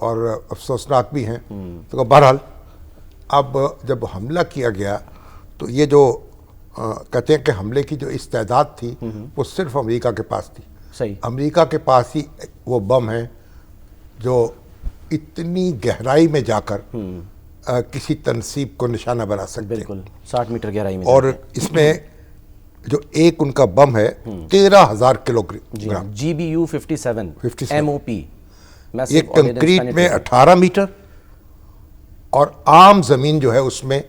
और अफसोसनाक भी हैं। तो बहरहाल अब जब हमला किया गया तो ये जो कहते हैं कि हमले की जो इस्तेदाद थी वो सिर्फ अमेरिका के पास थी। सही। अमेरिका के पास ही वो बम है जो इतनी गहराई में जाकर किसी तनसीब को निशाना बना सकते हैं। बिल्कुल 60 मीटर गहराई में। और इसमें जो एक उनका बम है 13,000 किलोग्राम GBU 57 MOP, ये कंक्रीट में 18 मीटर और आम जमीन जो है उसमें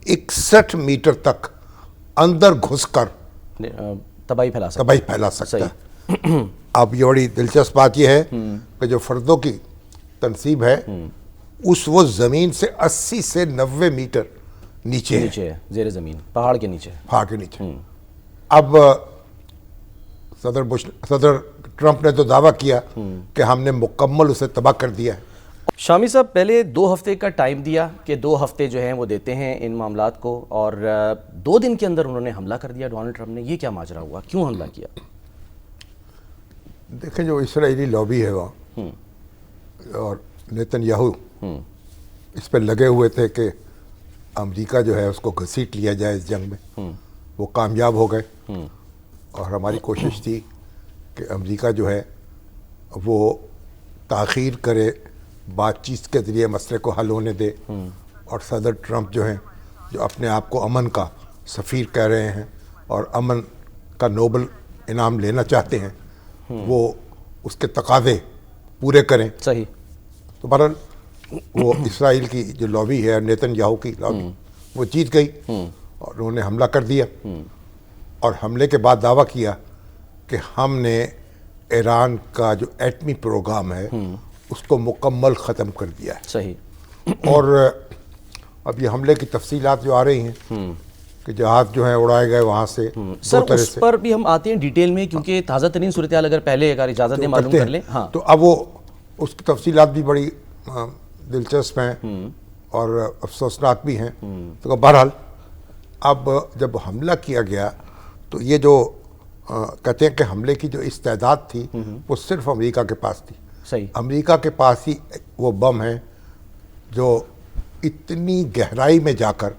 61 मीटर तक अंदर घुसकर तबाही फैला सकता है। अब ये बड़ी दिलचस्प बात यह है कि जो फर्दों की तनसीब है उस वो जमीन से 80 से 90 मीटर नीचे है, जेर जमीन, पहाड़ के नीचे। अब सदर ट्रंप ने तो दावा किया कि हमने मुकम्मल उसे तबाह कर दिया है। शामी साहब, पहले 2 हफ्ते का टाइम दिया कि 2 हफ्ते जो हैं वो देते हैं इन मामलात को, और 2 दिन के अंदर उन्होंने हमला कर दिया डोनाल्ड ट्रंप ने। ये क्या माजरा हुआ, क्यों हमला किया? देखें, जो इसराइली लॉबी है वहाँ और नेतन्याहू इस पर लगे हुए थे कि अमेरिका जो है उसको घसीट लिया जाए इस जंग में। वो कामयाब हो गए और हमारी कोशिश थी कि अमेरिका जो है वो ताख़ीर करे, बातचीत के ज़रिए मसले को हल होने दे। और सदर ट्रंप जो हैं, जो अपने आप को अमन का सफ़ीर कह रहे हैं और अमन का नोबल इनाम लेना चाहते हैं, वो उसके तकाज़े पूरे करें। सही। तो बहरहाल वो इसराइल की जो लॉबी है, नेतन्याहू की लॉबी, वो जीत गई और उन्होंने हमला कर दिया। और हमले के बाद दावा किया कि हमने ईरान का जो एटमी प्रोग्राम है उसको मुकम्मल ख़त्म कर दिया है। सही। और अब ये हमले की तफसीलात जो आ रही हैं कि जहाज़ जो है उड़ाए गए वहाँ से सर, उस पर भी हम आते हैं डिटेल में, क्योंकि ताज़ा तरीन सूरत हाल अगर पहले अगर इजाज़त दें मालूम कर लें। हाँ, तो अब वो उसकी तफसीलात भी बड़ी दिलचस्प हैं और अफसोसनाक भी हैं। तो बहरहाल अब जब हमला किया गया तो ये जो कहते हैं कि हमले की जो इस्तेदाद थी वो सिर्फ अमेरिका के पास थी। सही। अमेरिका के पास ही वो बम है जो इतनी गहराई में जाकर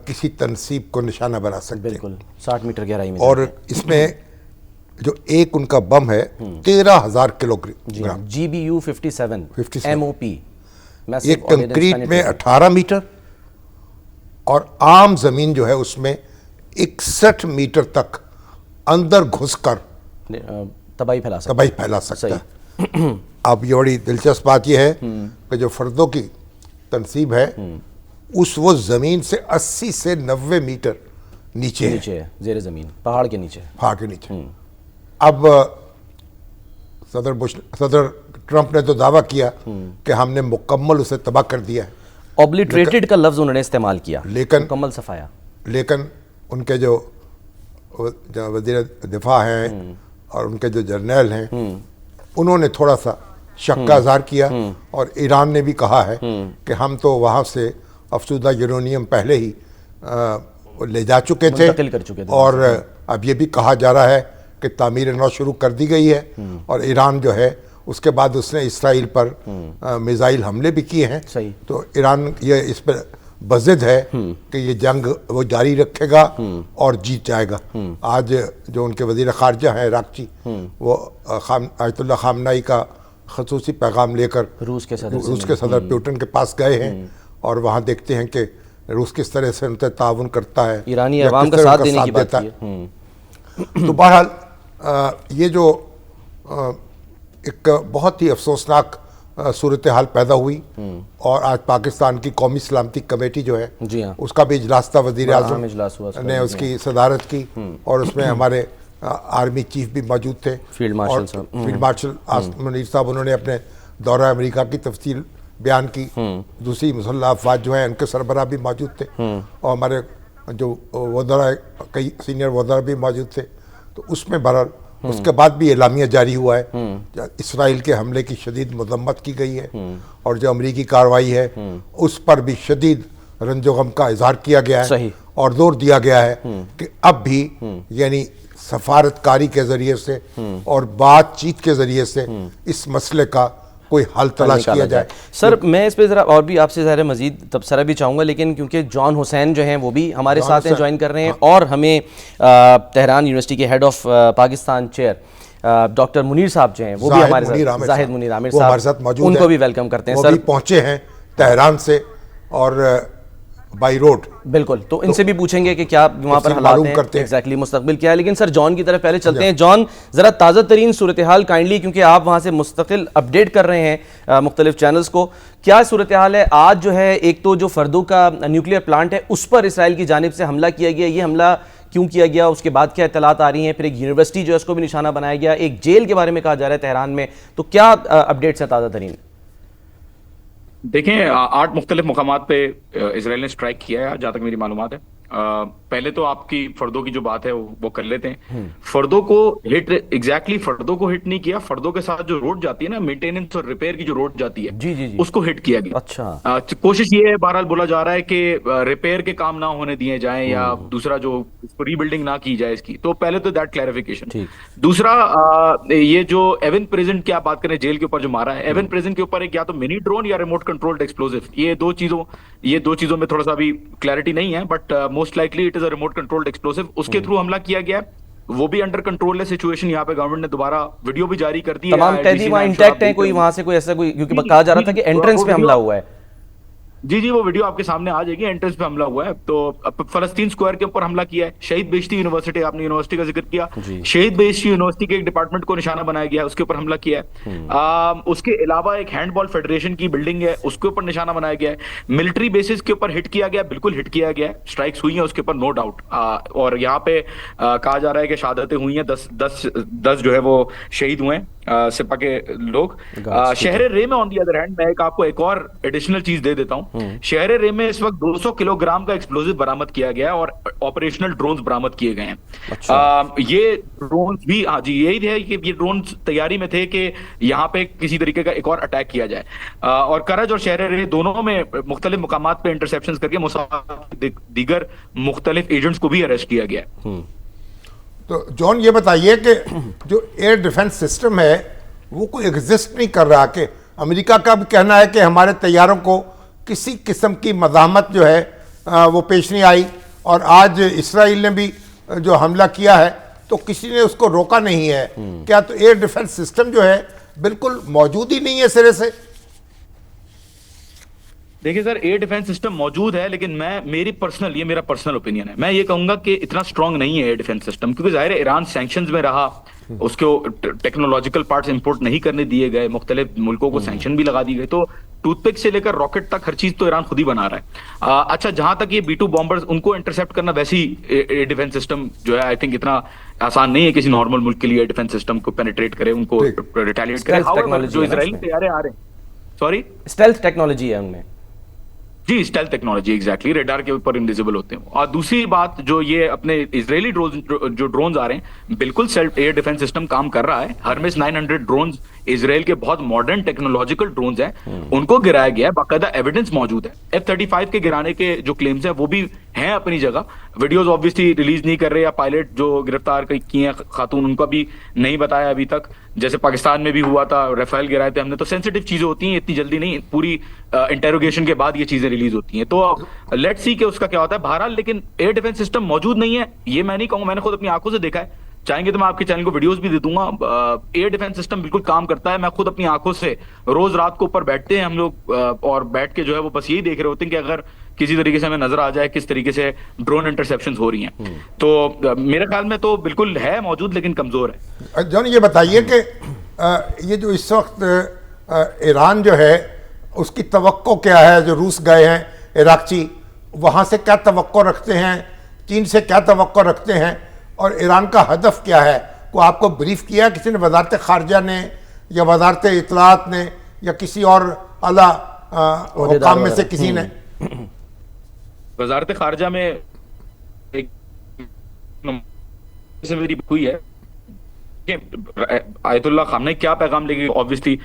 किसी तनसीब को निशाना बना सकते हैं। बिल्कुल 60 मीटर गहराई में। और इसमें जो एक उनका बम है 13,000 किलोग्राम GBU 57 MOP, ये कंक्रीट में 18 मीटर और आम जमीन जो है उसमें 61 मीटर तक अंदर घुसकर तबाही फैला सकता है। अब ये बड़ी दिलचस्प बात यह है कि जो फर्दों की तनसीब है उस वो जमीन से 80 से 90 मीटर नीचे है, जेर जमीन, पहाड़ के नीचे। अब सदर ट्रंप ने तो दावा किया कि हमने मुकम्मल उसे तबाह कर दिया है। ऑब्लिटरेटेड का लफ्ज़ उन्होंने इस्तेमाल किया, लेकिन मुकम्मल सफाया। लेकिन उनके जो वज़ीर दिफा हैं और उनके जो जर्नल हैं उन्होंने थोड़ा सा शक का इज़हार किया और ईरान ने भी कहा है कि हम तो वहाँ से अफसुदा यूरेनियम पहले ही ले जा चुके थे और अब ये भी कहा जा रहा है कि तामीर नौ शुरू कर दी गई है। और ईरान जो है उसके बाद उसने इसराइल पर मिसाइल हमले भी किए हैं। सही। तो ईरान ये इस पर बज़िद है कि ये जंग वो जारी रखेगा और जीत जाएगा। आज जो उनके वज़ीर ख़ारजा हैं राक्ची, वो आयतुल्लाह ख़ामनाई का ख़ुसूसी पैगाम लेकर रूस के सदर पुतिन के पास गए हैं और वहाँ देखते हैं कि रूस किस तरह से उनसे ताउन करता है, ईरानी अवाम का साथ देने की बात है। तो बहरहाल ये जो एक बहुत ही अफसोसनाक सूरत हाल पैदा हुई और आज पाकिस्तान की कौमी सलामती कमेटी जो है जी हाँ, उसका भी इजलास था, वज़ीर आज़म ने उसकी सदारत की और उसमें हमारे आर्मी चीफ भी मौजूद थे, फील्ड मार्शल आसिम मुनीर साहब। उन्होंने अपने दौरा अमेरिका की तफसील बयान की। दूसरी मुसल्लह अफवाज जो हैं उनके सरबराह भी मौजूद थे और हमारे जो वज़रा, कई सीनियर वज़रा भी मौजूद थे। तो उसमें बहरहाल उसके बाद भी एलामिया जारी हुआ है, इसराइल के हमले की शदीद मज़म्मत की गई है और जो अमरीकी कार्रवाई है उस पर भी शदीद रंजो गम का इजहार किया गया है और जोर दिया गया है कि अब भी यानी सफारतकारी के ज़रिए से और बातचीत के ज़रिए से इस मसले का कोई हल तलाश निकाला किया जाए। सर मैं इस पे ज़रा और भी आपसे ज़रा मज़ीद तबसरा भी चाहूँगा, लेकिन क्योंकि जॉन हुसैन जो हैं वो भी हमारे साथ हैं, ज्वाइन कर रहे हैं, और हमें तेहरान यूनिवर्सिटी के head of Pakistan chair doctor Munir साहब जो हैं वो भी हमारे साथ, जाहिद मुनीर आमिर वो हमारे साथ साहब, मौजूद उनको हैं। भी वेलकम करते हैं वो सर। भी पहुंचे हैं तेहरान से और बाई रोड। बिल्कुल, तो इनसे भी पूछेंगे कि क्या वहाँ पर हालात हैं, एग्जैक्टली मुस्तकबिल क्या है। लेकिन सर जॉन की तरफ पहले चलते हैं। जॉन, ज़रा ताज़ा तरीन सूरत हाल काइंडली, क्योंकि आप वहाँ से मुस्तकिल अपडेट कर रहे हैं मुख्तलिफ चैनल्स को, क्या सूरत हाल है आज? जो है एक तो जो फर्दो का न्यूक्लियर प्लांट है उस पर इसराइल की जानिब से हमला किया गया, ये हमला क्यों किया गया, उसके बाद क्या इत्तलात आ रही हैं? फिर एक यूनिवर्सिटी जो है उसको भी निशाना बनाया गया, एक जेल के बारे में कहा जा रहा है तेहरान में, तो क्या अपडेट्स हैं ताज़ा तरीन? देखें, 8 मुख्तलिफ मकामात पे इसराइल ने स्ट्राइक किया है जहां तक मेरी मालूमात है। पहले तो आपकी फर्दों की जो बात है वो कर लेते हैं। फर्दों को फर्दों को हिट नहीं किया, फर्दों के साथ जो रोड जाती है ना, मेंटेनेंस और रिपेयर की जो रोड जाती है, जी जी जी, उसको हिट किया गया। अच्छा, कोशिश ये है, बहरहाल बोला जा रहा है कि रिपेयर के काम ना होने दिए जाएं या दूसरा जो रीबिल्डिंग ना की जाए इसकी। तो पहले तो दैट क्लैरिफिकेशन। ठीक। दूसरा, ये जो एवन प्रेजेंट की आप बात करें, जेल के ऊपर जो मारा है, एवन प्रेजेंट के ऊपर एक या तो मिनी ड्रोन या रिमोट कंट्रोल्ड एक्सप्लोसिव, ये दो चीजों में थोड़ा सा भी क्लैरिटी नहीं है, but most likely it is a remote controlled explosive. उसके थ्रू हमला किया गया है, वो भी अंडर कंट्रोल है सिचुएशन। यहाँ पे गवर्नमेंट ने दोबारा वीडियो भी जारी कर दी है। तमाम कैदी वहाँ इंटैक्ट हैं? कोई वहाँ से कोई ऐसा कोई, क्योंकि कहा जा रहा था कि एंट्रेंस पे हमला हुआ है। जी, वो वीडियो आपके सामने आ जाएगी। एंट्रेंस पे हमला हुआ है, तो फलस्तीन स्क्वायर के ऊपर हमला किया है। शहीद बेहश्ती यूनिवर्सिटी, आपने यूनिवर्सिटी का जिक्र किया, शहीद बेहश्ती यूनिवर्सिटी के एक डिपार्टमेंट को निशाना बनाया गया है, उसके ऊपर हमला किया है। उसके अलावा एक हैंडबॉल फेडरेशन की बिल्डिंग है, उसके ऊपर निशाना बनाया गया है। मिलिट्री बेसिस के ऊपर हिट किया गया, बिल्कुल हिट किया गया है, स्ट्राइक्स हुई हैं उसके ऊपर, नो डाउट। और यहाँ पे कहा जा रहा है कि शहादतें हुई हैं, 10 जो है वो शहीद हुए हैं सिपा के लोग। शहर रे में ऑन दी अदर हैंड, मैं आपको एक और एडिशनल चीज दे देता हूं। शहर रे में इस वक्त 200 किलोग्राम का एक्सप्लोजिव बरामद किया गया है और ऑपरेशनल ड्रोन्स बरामद किए गए हैं। अच्छा। ये ड्रोन्स भी, हाँ जी, यही है कि ये ड्रोन्स तैयारी में थे कि यहाँ पे किसी तरीके का एक और अटैक किया जाए। और करज और शहर रे दोनों में मुख्तलिफ मुकामात पे इंटरसेप्शन करके मोसाद दीगर मुख्तलिफ एजेंट्स को भी अरेस्ट किया गया है। तो जॉन ये बताइए कि जो एयर डिफेंस सिस्टम है वो कोई एग्जिस्ट नहीं कर रहा, कि अमेरिका का भी कहना है कि हमारे तैयारों को किसी किस्म की मज़ाहमत जो है वो पेश नहीं आई, और आज इसराइल ने भी जो हमला किया है तो किसी ने उसको रोका नहीं है। क्या तो एयर डिफेंस सिस्टम जो है बिल्कुल मौजूद ही नहीं है सिरे से? देखिए सर, एयर डिफेंस सिस्टम मौजूद है, लेकिन ये मेरा पर्सनल ओपिनियन है, मैं ये कहूंगा कि इतना स्ट्रांग नहीं है एयर डिफेंस सिस्टम, क्योंकि जाहिर है ईरान सैंक्शंस में रहा, उसको टेक्नोलॉजिकल पार्ट्स इंपोर्ट नहीं करने दिए गए, मुख्तलिफ मुल्कों को सैंक्शन भी लगा दी गई, तो टूथपिक से लेकर रॉकेट तक हर चीज तो ईरान खुद ही बना रहा है। अच्छा, जहां तक ये B-2 बॉम्बर्स, उनको इंटरसेप्ट करना वैसे ही एयर डिफेंस सिस्टम जो है, आई थिंक इतना आसान नहीं है किसी नॉर्मल मुल्क के लिए एयर डिफेंस सिस्टम को पेनिट्रेट करे, उनको रिटेलिएट करे। जो इजराइल तैयारी आ रहे हैं, सॉरी, स्टेल्थ टेक्नोलॉजी है उनमें। जी, स्टेल्थ टेक्नोलॉजी, एग्जैक्टली, रेडार के ऊपर इनविजिबल होते हैं। और दूसरी बात, जो ये अपने इजरायली ड्रोन्स आ रहे हैं, बिल्कुल सेल्फ एयर डिफेंस सिस्टम काम कर रहा है। हरमेस 900 ड्रोन्स इजराइल के बहुत मॉडर्न टेक्नोलॉजिकल ड्रोन्स हैं, उनको गिराया गया है, बाकायदा एविडेंस मौजूद है। F-35 के गिराने के जो क्लेम्स हैं वो भी हैं अपनी जगह, वीडियोस ऑब्वियसली रिलीज नहीं कर रहे, या पायलट जो गिरफ्तार किए हैं खातून, उनका भी नहीं बताया अभी तक। जैसे पाकिस्तान में भी हुआ था, राफेल गिराए थे हमने, तो सेंसिटिव चीजें होती हैं, इतनी जल्दी नहीं, पूरी इंटेरोगेशन के बाद ये चीजें रिलीज होती हैं। तो लेट्स सी कि उसका क्या होता है। बहरहाल, लेकिन एयर डिफेंस सिस्टम मौजूद नहीं है ये मैं नहीं कहूंगा, मैंने खुद अपनी आंखों से देखा है। चाहेंगे तो मैं आपके चैनल को वीडियोस भी दे दूंगा। एयर डिफेंस सिस्टम बिल्कुल काम करता है, मैं खुद अपनी आंखों से रोज रात को ऊपर बैठते हैं हम लोग, और बैठ के जो है वो बस यही देख रहे होते हैं कि अगर किसी तरीके से हमें नजर आ जाए किस तरीके से ड्रोन इंटरसेप्शंस हो रही हैं, तो मेरे ख्याल में तो बिल्कुल है मौजूद, लेकिन कमजोर है। जॉन ये बताइए कि ये जो इस वक्त ईरान जो है उसकी तवक्को क्या है? जो रूस गए हैं इराकची, वहाँ से क्या तवक्को रखते हैं? चीन से क्या तवक्को रखते हैं? और ईरान का हदफ क्या है? को आपको ब्रीफ किया किसी ने, वजारत खारजा ने या वजारत इतलात ने या किसी और आला हुकाम में से किसी ने? वजारत खारजा में एक से मेरी हुई है कि आयतुल्लाह खामनेई क्या पैगाम लेके, ऑब्वियसली